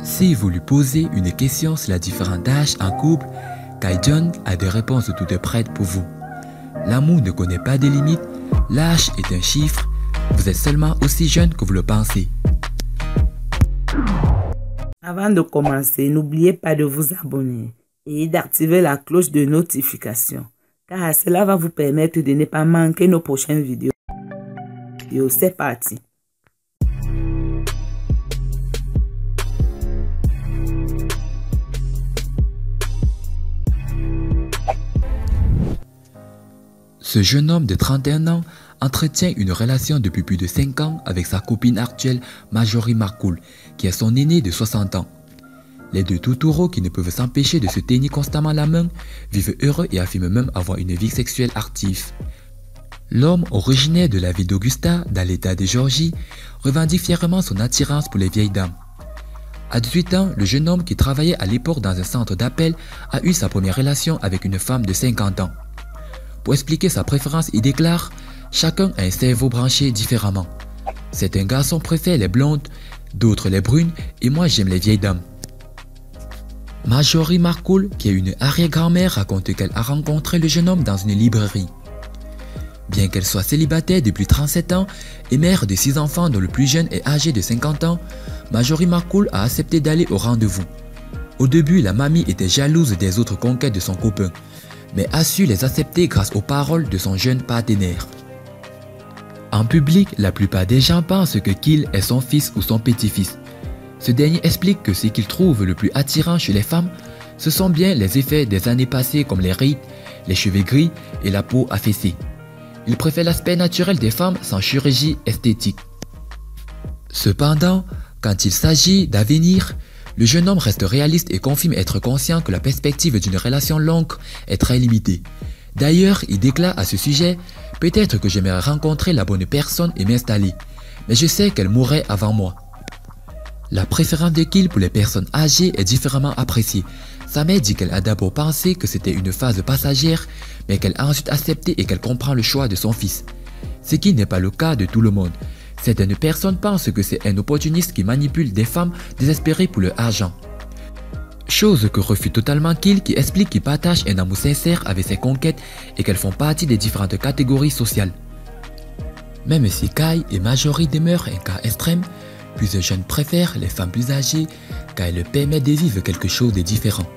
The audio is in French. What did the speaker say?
Si vous lui posez une question sur la différence d'âge en couple, Kai John a des réponses toutes prêtes pour vous. L'amour ne connaît pas de limites, l'âge est un chiffre, vous êtes seulement aussi jeune que vous le pensez. Avant de commencer, n'oubliez pas de vous abonner et d'activer la cloche de notification, car cela va vous permettre de ne pas manquer nos prochaines vidéos. C'est parti! Ce jeune homme de 31 ans entretient une relation depuis plus de 5 ans avec sa copine actuelle Marjorie Marcoule, qui est son aînée de 60 ans. Les deux toutoureaux qui ne peuvent s'empêcher de se tenir constamment la main vivent heureux et affirment même avoir une vie sexuelle active. L'homme originaire de la ville d'Augusta, dans l'état de Géorgie, revendique fièrement son attirance pour les vieilles dames. À 18 ans, le jeune homme qui travaillait à l'époque dans un centre d'appel a eu sa première relation avec une femme de 50 ans. Pour expliquer sa préférence, il déclare « Chacun a un cerveau branché différemment. Certains garçons préfèrent les blondes, d'autres les brunes, et moi j'aime les vieilles dames. » Marjorie Marcoule, qui est une arrière-grand-mère, raconte qu'elle a rencontré le jeune homme dans une librairie. Bien qu'elle soit célibataire depuis 37 ans et mère de 6 enfants dont le plus jeune est âgé de 50 ans, Marjorie Marcoule a accepté d'aller au rendez-vous. Au début, la mamie était jalouse des autres conquêtes de son copain, mais a su les accepter grâce aux paroles de son jeune partenaire. En public, la plupart des gens pensent que Kyle est son fils ou son petit-fils. Ce dernier explique que ce qu'il trouve le plus attirant chez les femmes, ce sont bien les effets des années passées comme les rides, les cheveux gris et la peau affaissée. Il préfère l'aspect naturel des femmes sans chirurgie esthétique. Cependant, quand il s'agit d'avenir, le jeune homme reste réaliste et confirme être conscient que la perspective d'une relation longue est très limitée. D'ailleurs, il déclare à ce sujet « Peut-être que j'aimerais rencontrer la bonne personne et m'installer, mais je sais qu'elle mourrait avant moi. » La préférence de Kyle pour les personnes âgées est différemment appréciée. Sa mère dit qu'elle a d'abord pensé que c'était une phase passagère, mais qu'elle a ensuite accepté et qu'elle comprend le choix de son fils. Ce qui n'est pas le cas de tout le monde. Certaines personnes pensent que c'est un opportuniste qui manipule des femmes désespérées pour leur argent. Chose que refuse totalement Kyle, qui explique qu'il partage un amour sincère avec ses conquêtes et qu'elles font partie des différentes catégories sociales. Même si Kai et Marjorie demeurent un cas extrême, plusieurs jeunes préfèrent les femmes plus âgées car elles leur permettent de vivre quelque chose de différent.